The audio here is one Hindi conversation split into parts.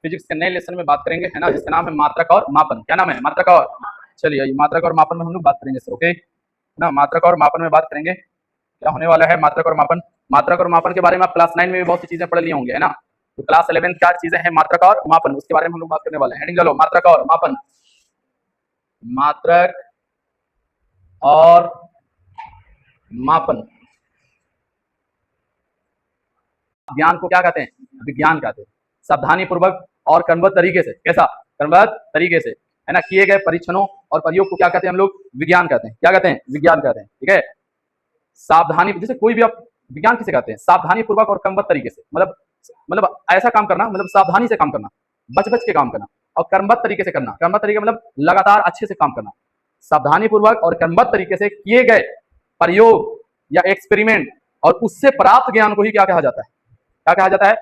फिजिक्स के नए लेसन में बात करेंगे, है ना, जिसका नाम है मात्रक और मापन। क्या नाम है? मात्रक और, चलिए ये मात्रक और मापन में हम लोग बात करेंगे सर, ओके ना। मात्रक और मापन में बात करेंगे, क्या होने वाला है मात्रक और मापन। मात्रक और मापन के बारे में आप क्लास 9 में भी बहुत सी चीजें पढ़ लिए होंगे, है ना। तो क्लास 11 क्या चीजें हैं मात्रक और मापन, उसके बारे में हम लोग बात करने वाले हैं। हेडिंग डालो, मात्रक और मापन। मात्रक और मापन। ज्ञान को क्या कहते हैं? विज्ञान कहते हैं। सावधानी पूर्वक और क्रमबद्ध तरीके से, कैसा? क्रमबद्ध तरीके से, है ना, किए गए परीक्षणों और प्रयोग को क्या कहते हैं हम लोग? विज्ञान कहते हैं। क्या कहते हैं? विज्ञान कहते हैं, ठीक है। सावधानी, जैसे कोई भी आप विज्ञान किसे कहते हैं? सावधानी पूर्वक और क्रमबद्ध तरीके से, मतलब ऐसा काम करना, मतलब सावधानी से काम करना, बच बच के काम करना, और क्रमबद्ध तरीके से करना। क्रमबद्ध तरीके मतलब लगातार अच्छे से काम करना। सावधानी पूर्वक और क्रमबद्ध तरीके से किए गए प्रयोग या एक्सपेरिमेंट और उससे प्राप्त ज्ञान को ही क्या कहा जाता है? क्या कहा जाता है?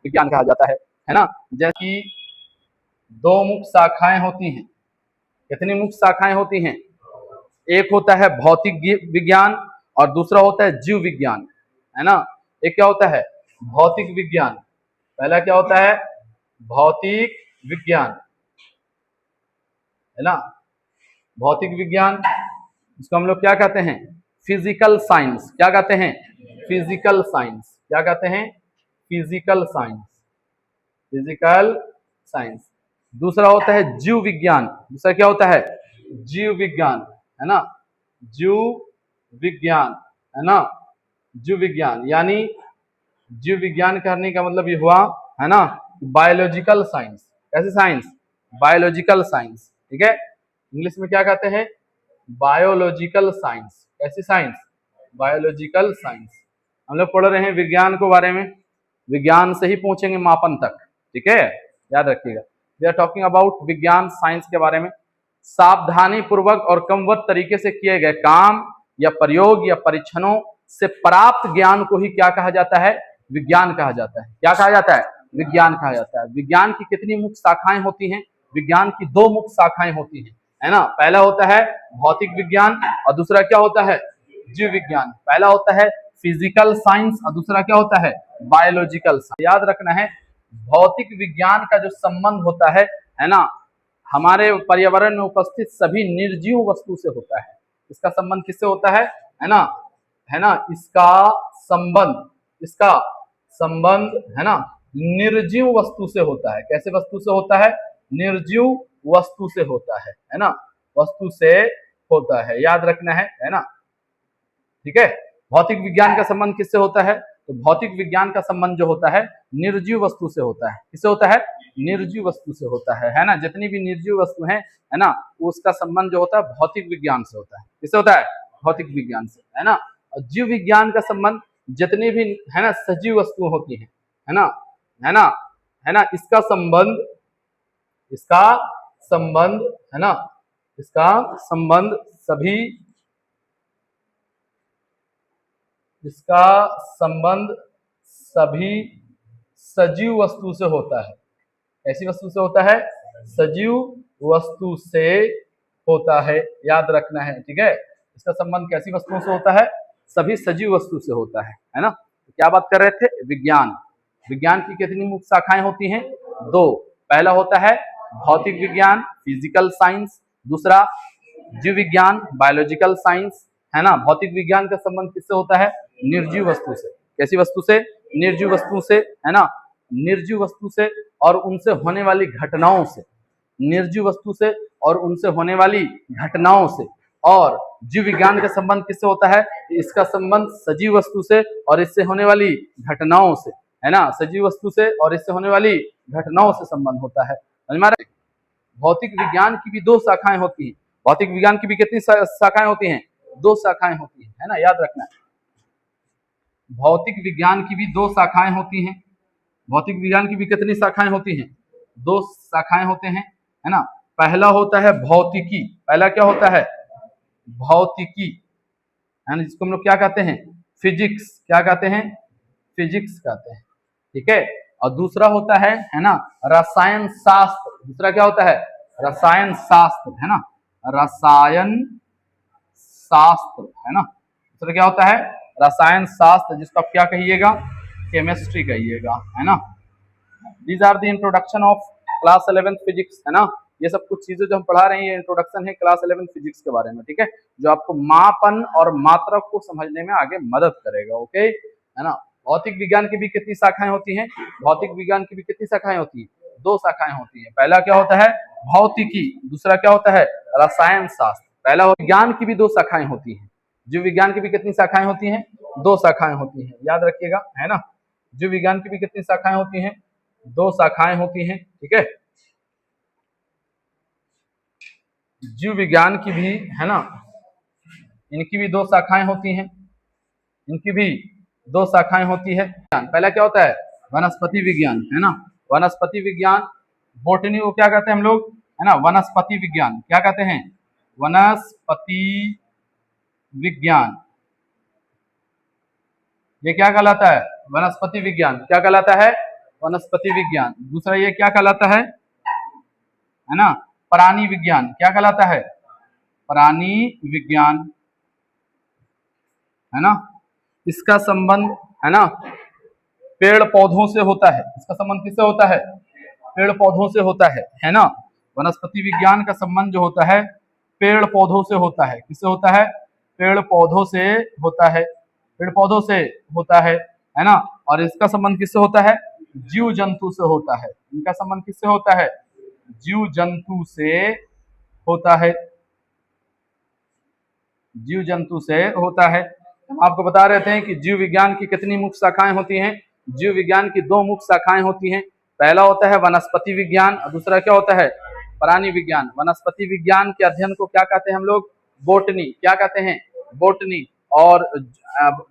विज्ञान कहा जाता है ना। जैसे दो मुख्य शाखाएं होती हैं। कितनी मुख्य शाखाएं होती हैं? एक होता है भौतिक विज्ञान और दूसरा होता है जीव विज्ञान, है ना। एक क्या होता है? भौतिक विज्ञान। पहला क्या होता है? भौतिक विज्ञान, है ना। भौतिक विज्ञान, इसको हम लोग क्या कहते हैं? Physical science. क्या कहते हैं? Physical science. क्या कहते हैं? Physical science. Physical science. दूसरा होता है जीव विज्ञान। दूसरा क्या होता है? जीव विज्ञान, है ना। जीव विज्ञान, है ना। जीव विज्ञान यानी जीव विज्ञान करने का मतलब ये हुआ, है ना, बायोलॉजिकल साइंस। कैसे साइंस? बायोलॉजिकल साइंस, ठीक है। इंग्लिश में क्या कहते हैं? Biological science. कैसी साइंस? Biological science. हम लोग पढ़ रहे हैं विज्ञान के बारे में, विज्ञान से ही पहुंचेंगे मापन तक, ठीक है, याद रखिएगा। वी आर टॉकिंग अबाउट विज्ञान साइंस के बारे में। सावधानी पूर्वक और क्रमबद्ध तरीके से किए गए काम या प्रयोग या परीक्षणों से प्राप्त ज्ञान को ही क्या कहा जाता है? विज्ञान कहा जाता है। क्या कहा जाता है? विज्ञान कहा जाता है। विज्ञान की कितनी मुख्य शाखाएं होती हैं? विज्ञान की दो मुख्य शाखाएं होती हैं, है ना। पहला होता है भौतिक विज्ञान और दूसरा क्या होता है? जीव विज्ञान। पहला होता है फिजिकल साइंस और दूसरा क्या होता है? Biological science. याद रखना है, भौतिक विज्ञान का जो संबंध होता है ना, हमारे पर्यावरण में उपस्थित सभी निर्जीव वस्तु से होता है। इसका संबंध किससे होता है ना, है ना। इसका संबंध है ना निर्जीव वस्तु से होता है। कैसे वस्तु से होता है? निर्जीव वस्तु से होता है ना। वस्तु से होता है, याद रखना है ना, ठीक है। भौतिक विज्ञान का संबंध किससे होता है? तो भौतिक विज्ञान का संबंध जो होता है निर्जीव वस्तु से होता है। किससे होता है? निर्जीव वस्तु से होता है ना। जितनी भी निर्जीव वस्तु है ना, उसका संबंध जो होता है भौतिक विज्ञान से होता है। किससे होता है? भौतिक विज्ञान से, है ना। और जीव विज्ञान का संबंध जितनी भी, है ना, सजीव वस्तु होती है ना, है ना, है ना, इसका संबंध है ना, इसका संबंध सभी सजीव वस्तु से होता है। ऐसी वस्तु से होता है? सजीव वस्तु से होता है, याद रखना है, ठीक है। इसका संबंध कैसी वस्तुओं से होता है? सभी सजीव वस्तु से होता है ना। तो क्या बात कर रहे थे? विज्ञान। विज्ञान की कितनी मुख्य शाखाएं होती हैं? दो। पहला होता है भौतिक विज्ञान, फिजिकल साइंस। दूसरा जीव विज्ञान, बायोलॉजिकल साइंस, है ना। भौतिक विज्ञान का संबंध किससे होता है? निर्जीव वस्तु से। कैसी वस्तु से? निर्जीव वस्तु से, है ना। निर्जीव वस्तु से और उनसे होने वाली घटनाओं से। निर्जीव वस्तु से और उनसे होने वाली घटनाओं से। और जीव विज्ञान का संबंध किससे होता है? इसका संबंध सजीव वस्तु से और इससे होने वाली घटनाओं से, है ना। सजीव वस्तु से और इससे होने वाली घटनाओं से संबंध होता है। भौतिक विज्ञान की भी दो शाखाएं होती हैं। भौतिक विज्ञान की भी कितनी शाखाएं होती हैं? दो शाखाएं होती हैं, है ना, याद रखना है। भौतिक विज्ञान की भी दो शाखाएं होती हैं। भौतिक विज्ञान की भी कितनी शाखाएं होती हैं? दो शाखाएं होते हैं, है ना। पहला होता है भौतिकी। पहला क्या होता है? भौतिकी, है ना, जिसको हम लोग क्या कहते हैं? फिजिक्स। क्या कहते हैं? फिजिक्स कहते हैं, ठीक है। और दूसरा होता है ना, रसायन शास्त्र। दूसरा क्या होता है? रसायन शास्त्र, है ना, रसायन शास्त्र, है ना। दूसरा क्या होता है? रसायन शास्त्र, जिसको आप क्या कहिएगा? केमिस्ट्री कहिएगा, है ना। These are the introduction of class 11th physics, है ना। ये सब कुछ चीजें जो हम पढ़ा रहे हैं ये इंट्रोडक्शन है क्लास 11th फिजिक्स के बारे में, ठीक है, जो आपको मापन और मात्रक को समझने में आगे मदद करेगा। ओके, है ना। भौतिक विज्ञान की भी कितनी शाखाएं होती हैं? भौतिक विज्ञान की भी कितनी शाखाएं होती हैं? 2 शाखाएं होती हैं। पहला क्या होता है? भौतिकी, दूसरा क्या होता है? रसायन शास्त्र। पहला विज्ञान की भी 2 शाखाएं होती हैं। जीव विज्ञान की भी कितनी शाखाएं होती हैं? 2 शाखाएं होती हैं, याद रखिएगा, है ना। जीव विज्ञान की भी कितनी शाखाएं होती हैं? 2 शाखाएं होती हैं, ठीक है। जीव विज्ञान की भी, है ना, इनकी भी 2 शाखाएं होती हैं, इनकी भी 2 शाखाएं होती है। पहला क्या होता है? वनस्पति विज्ञान, है ना। वनस्पति विज्ञान, बोटनी को क्या कहते हैं हम लोग? है ना, वनस्पति विज्ञान। क्या कहते हैं? वनस्पति विज्ञान। ये क्या कहलाता है? वनस्पति विज्ञान। क्या कहलाता है? वनस्पति विज्ञान। दूसरा ये क्या कहलाता है ना, प्राणी विज्ञान। क्या कहलाता है? प्राणी विज्ञान, है ना। इसका संबंध, है ना, पेड़ पौधों से होता है। इसका संबंध किससे होता है? पेड़ पौधों से होता है ना। वनस्पति विज्ञान का संबंध जो होता है पेड़ पौधों से होता है। किससे होता है? पेड़ पौधों से होता है, पेड़ पौधों से होता है ना। और इसका संबंध किससे होता है? जीव जंतु से होता है। इनका संबंध किससे होता है? जीव जंतु से होता है, जीव जंतु से होता है। हम आपको बता रहे थे कि जीव विज्ञान की कितनी मुख्य शाखाएं होती हैं? जीव विज्ञान की 2 मुख्य शाखाएं होती हैं। पहला होता है वनस्पति विज्ञान और दूसरा क्या होता है? प्राणी विज्ञान। वनस्पति विज्ञान के अध्ययन को क्या कहते हैं हम लोग? बोटनी। क्या कहते हैं? बोटनी। और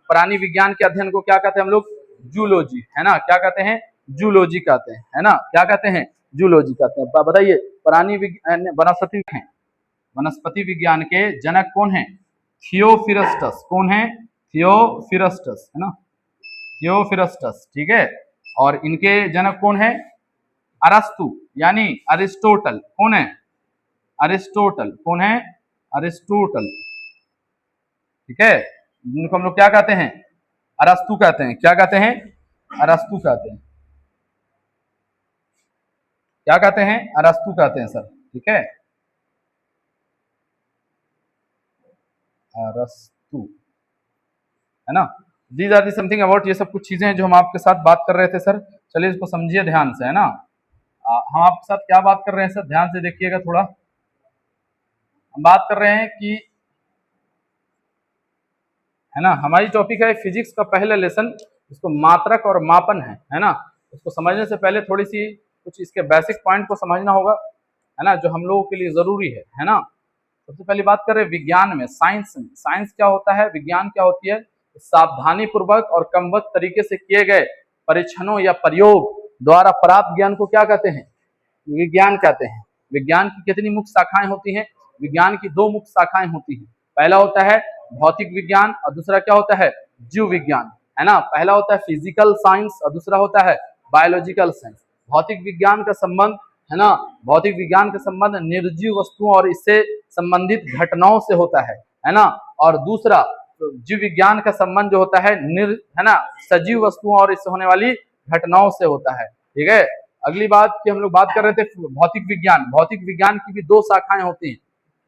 प्राणी विज्ञान के अध्ययन को क्या कहते हैं हम लोग? जूलॉजी, है ना। क्या कहते हैं? जूलॉजी कहते हैं, है ना। क्या कहते हैं? जूलॉजी कहते हैं। बताइए, प्राणी विज्ञान, वनस्पति विज्ञान के जनक कौन है? थियोफिरस्टस। कौन है? थियोफिरस्टस, है ना, थियोफिरस्टस, ठीक है। और इनके जनक कौन है? अरस्तु, यानी अरिस्टोटल। कौन है? अरिस्टोटल। कौन है? अरिस्टोटल, ठीक है। जिनको हम लोग क्या कहते हैं? अरस्तु कहते हैं। क्या कहते हैं? अरस्तु कहते हैं। क्या कहते हैं? अरस्तु कहते हैं सर, ठीक है, अरस्तु, है ना। These are the something about, ये सब कुछ चीजें हैं जो हम आपके साथ बात कर रहे थे सर। चलिए इसको समझिए ध्यान से, है ना। हम आपके साथ क्या बात कर रहे हैं सर? ध्यान से देखिएगा थोड़ा। हम बात कर रहे हैं कि, है ना, हमारी टॉपिक है फिजिक्स का पहला लेसन, इसको मात्रक और मापन है ना। उसको समझने से पहले थोड़ी सी कुछ इसके बेसिक पॉइंट को समझना होगा, है ना, जो हम लोगों के लिए जरूरी है ना। सबसे पहली बात करें विज्ञान में, साइंस में। साइंस क्या होता है? विज्ञान क्या होती है? सावधानी पूर्वक और क्रमबद्ध तरीके से किए गए परीक्षणों या प्रयोग द्वारा प्राप्त ज्ञान को क्या कहते हैं? विज्ञान कहते हैं। विज्ञान की कितनी मुख्य शाखाएं होती हैं? विज्ञान की 2 मुख्य शाखाएं होती हैं। पहला होता है भौतिक विज्ञान और दूसरा क्या होता है? जीव विज्ञान, है ना। पहला होता है फिजिकल साइंस और दूसरा होता है बायोलॉजिकल साइंस। भौतिक विज्ञान का संबंध, है ना, भौतिक विज्ञान का संबंध निर्जीव वस्तुओं और इससे संबंधित घटनाओं से होता है ना। और दूसरा जीव विज्ञान का संबंध जो होता है है ना, सजीव वस्तुओं और इससे होने वाली घटनाओं से होता है, ठीक है। अगली बात की हम लोग बात कर रहे थे भौतिक विज्ञान। भौतिक विज्ञान की भी 2 शाखाएं होती हैं।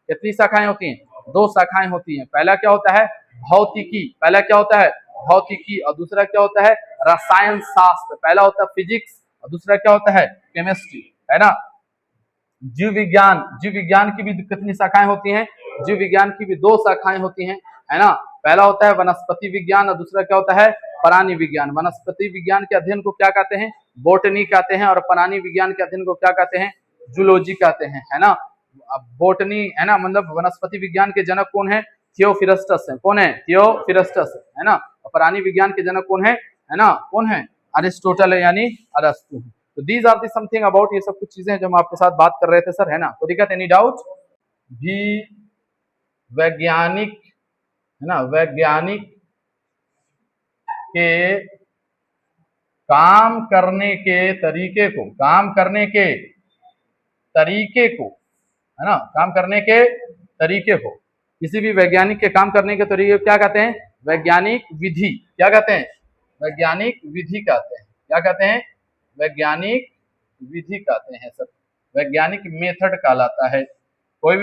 कितनी शाखाएं होती हैं? 2 शाखाएं होती हैं। पहला क्या होता है? भौतिकी। पहला क्या होता है? भौतिकी। और दूसरा क्या होता है? रसायन शास्त्र। पहला होता है फिजिक्स और दूसरा क्या होता है? केमिस्ट्री, है ना। जीव विज्ञान, जीव विज्ञान की भी कितनी शाखाएं होती हैं? जीव विज्ञान की भी 2 शाखाएं होती हैं, है ना। पहला होता है वनस्पति विज्ञान और दूसरा क्या होता है? प्राणी विज्ञान। वनस्पति विज्ञान के अध्ययन को क्या कहते हैं? बोटनी कहते हैं। और प्राणी विज्ञान के अध्ययन को क्या कहते हैं? जूलॉजी कहते हैं, है ना। बोटनी, है ना, मतलब वनस्पति विज्ञान के जनक कौन है? थियोफिरस्टस है। कौन है? थियोफिरस्टस, है ना। और प्राणी विज्ञान के जनक कौन है ना, कौन है? अरिस्टोटल है, यानी अरस्तु। तो these are the something about, ये सब कुछ चीजें जो हम आपके साथ बात कर रहे थे सर, है ना। तो दिक्कत, एनी डाउट? भी वैज्ञानिक, है ना, वैज्ञानिक के काम करने के तरीके को, काम करने के तरीके को, है ना, काम करने के तरीके को, किसी भी वैज्ञानिक के काम करने के तरीके को क्या कहते हैं? वैज्ञानिक विधि। क्या कहते हैं? वैज्ञानिक विधि कहते हैं। क्या कहते हैं? वैज्ञानिक विधि कहते हैं सर, वैज्ञानिक मेथड कहलाता है। कोई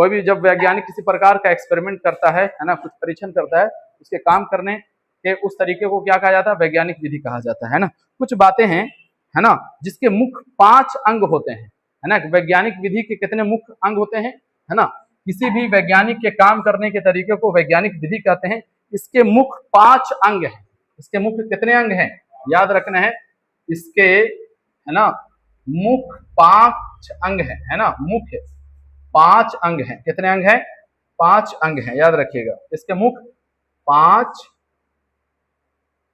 भी जब वैज्ञानिक किसी प्रकार का एक्सपेरिमेंट करता है ना, कुछ परीक्षण करता है, उसके काम करने के उस तरीके को क्या कहा जाता है, वैज्ञानिक विधि कहा जाता है ना। कुछ बातें हैं है ना जिसके मुख्य 5 अंग होते हैं, है ना। वैज्ञानिक विधि के कितने मुख्य अंग होते हैं, है ना। किसी भी वैज्ञानिक के काम करने के तरीके को वैज्ञानिक विधि कहते हैं। इसके मुख्य 5 अंग हैं। इसके मुख्य कितने अंग हैं, याद रखना है। इसके है ना मुख्य 5 अंग है ना। मुख्य 5 अंग हैं। कितने अंग हैं, 5 अंग हैं, याद रखिएगा। इसके मुख्य 5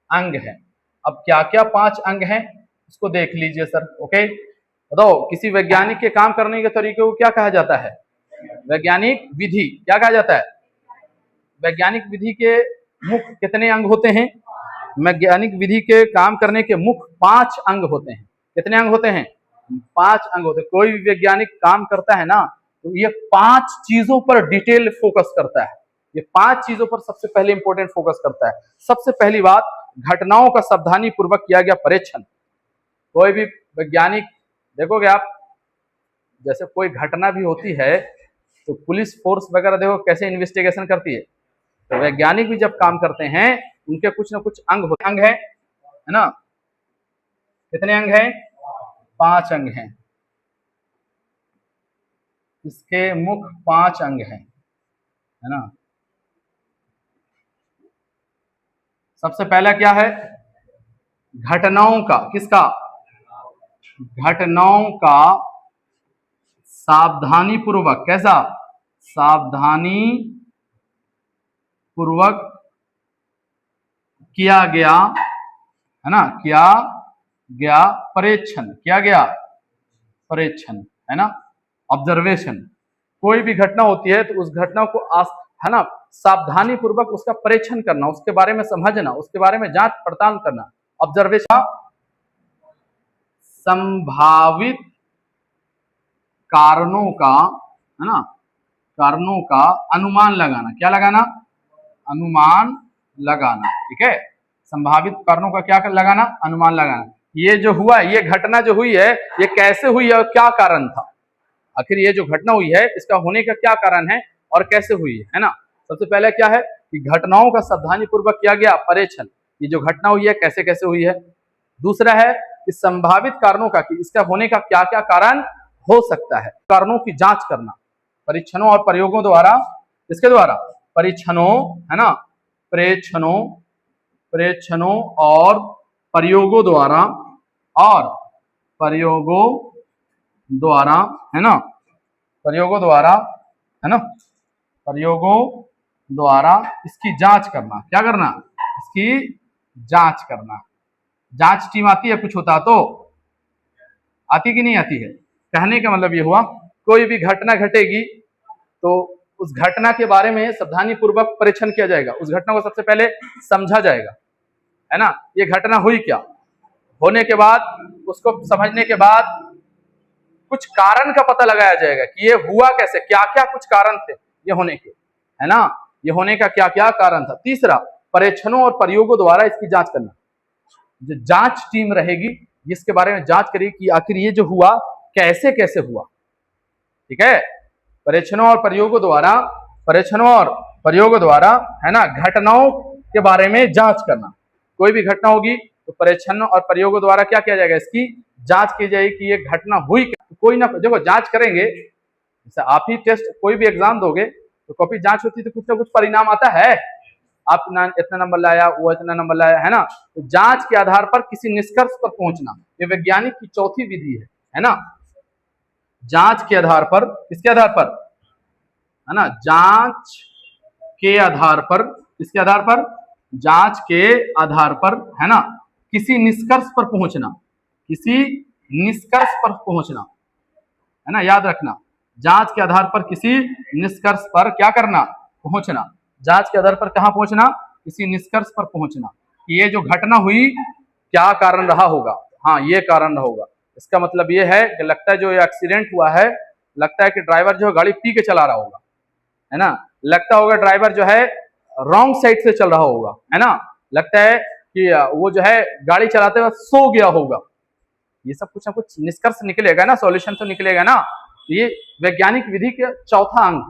अंग हैं। अब क्या क्या 5 अंग हैं उसको देख लीजिए सर। ओके, बताओ किसी वैज्ञानिक के काम करने के तरीके को क्या कहा जाता है, वैज्ञानिक विधि। क्या कहा जाता है, वैज्ञानिक विधि के मुख्य कितने अंग होते हैं, वैज्ञानिक विधि के काम करने के मुख्य 5 अंग होते हैं। कितने अंग होते हैं, 5 अंग होते हैं। कोई भी वैज्ञानिक काम करता है ना तो ये 5 चीजों पर डिटेल फोकस करता है। ये 5 चीजों पर सबसे पहले इंपॉर्टेंट फोकस करता है। सबसे पहली बात, घटनाओं का सावधानी पूर्वक किया गया परीक्षण। कोई भी वैज्ञानिक देखोगे आप, जैसे कोई घटना भी होती है तो पुलिस फोर्स वगैरह देखो कैसे इन्वेस्टिगेशन करती है, तो वैज्ञानिक भी जब काम करते हैं उनके कुछ ना कुछ अंग होते, अंग है ना। कितने अंग हैं, 5 अंग हैं। इसके मुख्य 5 अंग हैं, है ना। सबसे पहला क्या है, घटनाओं का, किसका, घटनाओं का सावधानी पूर्वक, कैसा, सावधानी पूर्वक किया गया, है ना, किया गया परीक्षण, किया गया परीक्षण, है ना, ऑब्जर्वेशन। कोई भी घटना होती है तो उस घटना को है ना सावधानी पूर्वक उसका परीक्षण करना, उसके बारे में समझना, उसके बारे में जांच पड़ताल करना। ऑब्जर्वेशन, संभावित कारणों का, है ना, कारणों का अनुमान लगाना। क्या लगाना, अनुमान लगाना, ठीक है। संभावित कारणों का क्या लगाना, अनुमान लगाना। ये जो हुआ, ये घटना जो हुई है, ये कैसे हुई है और क्या कारण था, आखिर ये जो घटना हुई है इसका होने का क्या कारण है और कैसे हुई है ना। सबसे पहले क्या है कि घटनाओं का सावधानी पूर्वक किया गया परीक्षण, ये जो घटना हुई है कैसे कैसे हुई है। दूसरा है कि संभावित कारणों का, कि इसका होने का क्या क्या कारण हो सकता है, कारणों की जांच करना परीक्षणों और प्रयोगों द्वारा। इसके द्वारा परीक्षणों, है ना, प्रेक्षणों और प्रयोगों द्वारा, और प्रयोगों द्वारा, है ना, प्रयोगों द्वारा, है ना, प्रयोगों द्वारा इसकी जांच करना। क्या करना, इसकी जांच करना। जांच टीम आती है, कुछ होता तो आती कि नहीं आती है। कहने का मतलब ये हुआ, कोई भी घटना घटेगी तो उस घटना के बारे में सावधानी पूर्वक परीक्षण किया जाएगा। उस घटना को सबसे पहले समझा जाएगा, है ना, ये घटना हुई क्या, होने के बाद उसको समझने के बाद कुछ कारण का पता लगाया जाएगा कि ये हुआ कैसे, क्या क्या कुछ कारण थे ये होने के, है ना, ये होने का क्या क्या कारण था। तीसरा, परीक्षणों और प्रयोगों द्वारा इसकी जांच करना। जो जांच टीम रहेगी जिसके बारे में जांच करेगी कि आखिर ये जो हुआ कैसे कैसे हुआ, ठीक है। परीक्षणों और प्रयोगों द्वारा, परीक्षणों और प्रयोगों द्वारा, है ना, घटनाओं के बारे में जांच करना। कोई भी घटना होगी तो परीक्षणों और प्रयोगों द्वारा क्या किया जाएगा, इसकी जांच की जाएगी कि ये घटना हुई क्या। कोई ना, देखो जांच करेंगे, जैसे आप ही टेस्ट कोई भी एग्जाम दोगे तो कॉपी जांच होती है तो कुछ ना कुछ परिणाम आता है, आप इतना नंबर लाया, वो इतना नंबर लाया, है ना। तो जांच के आधार पर किसी निष्कर्ष पर पहुंचना, ये वैज्ञानिक की चौथी विधि है ना। जांच के आधार पर, किसके आधार पर, है ना, जांच के आधार पर, किसके आधार पर, जांच के आधार पर, है ना, किसी निष्कर्ष पर पहुंचना, किसी निष्कर्ष पर पहुंचना, है ना, याद रखना। जांच के आधार पर किसी निष्कर्ष पर क्या करना, पहुंचना। जांच के आधार पर कहां पहुंचना, किसी निष्कर्ष पर पहुंचना कि ये जो घटना हुई क्या कारण रहा होगा, हाँ ये कारण रहा होगा। इसका मतलब ये है कि लगता है जो ये एक्सीडेंट हुआ है, लगता है कि ड्राइवर जो है गाड़ी पी के चला रहा होगा, है ना, लगता होगा ड्राइवर जो है रॉन्ग साइड से चल रहा होगा, है ना, लगता है कि वो जो है गाड़ी चलाते वक्त सो गया होगा। ये सब कुछ ना कुछ निष्कर्ष निकलेगा ना, सॉल्यूशन तो निकलेगा ना। ये वैज्ञानिक विधि का चौथा अंग।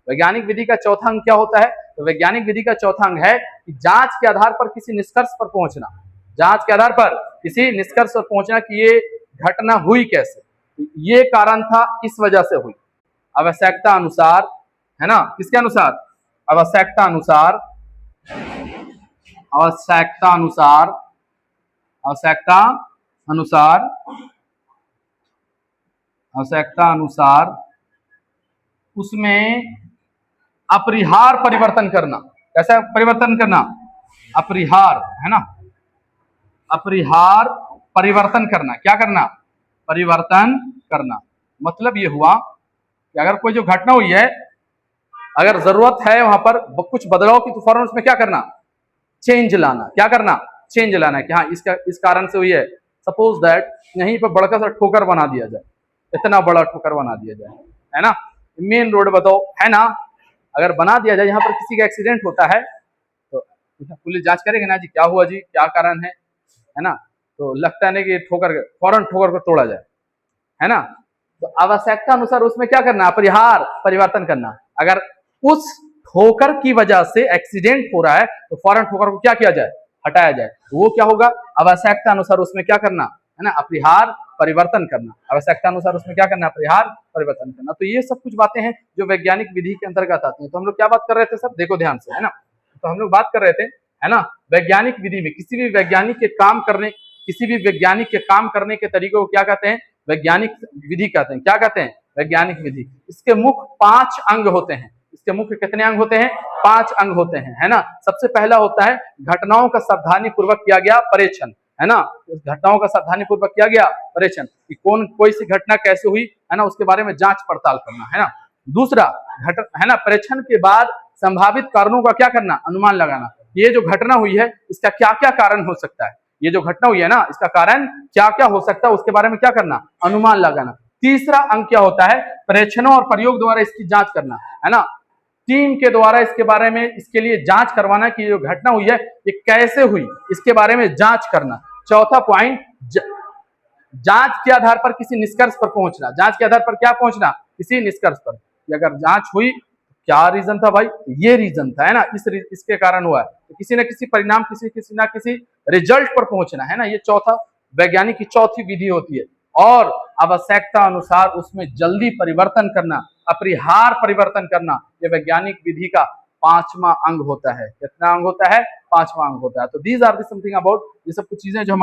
वैज्ञानिक विधि का चौथा अंग क्या होता है? तो वैज्ञानिक विधि का चौथा अंग है कि जांच के आधार पर किसी निष्कर्ष पर पहुंचना। जांच के आधार पर किसी निष्कर्ष पर पहुंचना कि ये घटना हुई कैसे, ये कारण था, इस वजह से हुई। आवश्यकता अनुसार, है ना, किसके अनुसार? आवश्यकता अनुसार, आवश्यकता अनुसार, आवश्यकता अनुसार, आवश्यकता अनुसार उसमें अपरिहार्य परिवर्तन करना। कैसा परिवर्तन करना? अपरिहार्य, है ना, अपरिहार्य परिवर्तन करना। क्या करना? परिवर्तन करना। मतलब ये हुआ कि अगर कोई जो घटना हुई है, अगर जरूरत है वहां पर कुछ बदलाव की, तो फौरन उसमें क्या करना? चेंज लाना। क्या करना? चेंज लाना है कि हाँ इसका इस कारण से हुई है। सपोज दैट यहीं पर बड़का सा ठोकर बना दिया जाए, इतना बड़ा ठोकर बना दिया जाए, है ना, मेन रोड बताओ, है ना, अगर बना दिया जाए, यहाँ पर किसी का एक्सीडेंट होता है तो पुलिस जांच करेगी ना जी, क्या हुआ जी, क्या कारण है ना, तो लगता है ना कि ठोकर फौरन ठोकर को तोड़ा जाए, है ना। तो आवश्यकता अनुसार उसमें क्या करना? अपरिहार्य परिवर्तन करना। अगर उस ठोकर की वजह से एक्सीडेंट हो रहा है तो फौरन ठोकर को क्या किया जाए? हटाया जाए। तो वो क्या होगा? आवश्यकता अनुसार उसमें क्या करना, है ना, अपरिहार्य परिवर्तन करना। आवश्यकता अनुसार उसमें क्या करना? अपरिहार्य परिवर्तन करना। तो ये सब कुछ बातें हैं जो वैज्ञानिक विधि के अंतर्गत आती हैं। तो हम लोग क्या बात कर रहे थे सर? देखो ध्यान से, है ना, तो हम लोग बात कर रहे थे, है ना, वैज्ञानिक विधि में किसी भी वैज्ञानिक के काम करने, किसी भी वैज्ञानिक के काम करने के तरीके को क्या कहते हैं? वैज्ञानिक विधि कहते हैं। क्या कहते हैं? वैज्ञानिक विधि। इसके मुख्य 5 अंग होते हैं। इसके मुख्य कितने अंग होते हैं? 5 अंग होते हैं, है ना। सबसे पहला होता है घटनाओं का सावधानी पूर्वक किया गया परीक्षण, है ना। घटनाओं का सावधानी पूर्वक किया गया परीक्षण कि कोई सी घटना कैसे हुई, है ना, उसके बारे में जांच पड़ताल करना, है ना। दूसरा है ना, परीक्षण के बाद संभावित कारणों का क्या करना? अनुमान लगाना। ये जो घटना हुई है इसका क्या क्या कारण हो सकता है, ये जो घटना हुई है ना, इसका कारण क्या क्या हो सकता है, उसके बारे में क्या करना? अनुमान लगाना। तीसरा अंग क्या होता है? परीक्षणों और प्रयोग द्वारा इसकी जांच करना, है ना। टीम के द्वारा इसके बारे में, इसके लिए जांच करवाना कि जो घटना हुई है ये कैसे हुई, इसके बारे में जांच करना। चौथा पॉइंट, जांच के आधार पर किसी निष्कर्ष पर पहुंचना। जांच के आधार पर क्या पहुंचना? किसी निष्कर्ष पर कि अगर जांच हुई क्या रीजन था भाई, ये रीजन था, है ना, इसके कारण हुआ है, तो किसी न किसी परिणाम, किसी ना किसी रिजल्ट पर पहुंचना, है ना। ये चौथा वैज्ञानिक की चौथी विधि होती है। और आवश्यकता अनुसार उसमें जल्दी परिवर्तन करना, अपरिहार्य परिवर्तन करना, ये वैज्ञानिक विधि का 5वां अंग होता है। कितना अंग होता है? 5वां अंग होता है। तो these are the something about, ये सब कुछ चीजें जो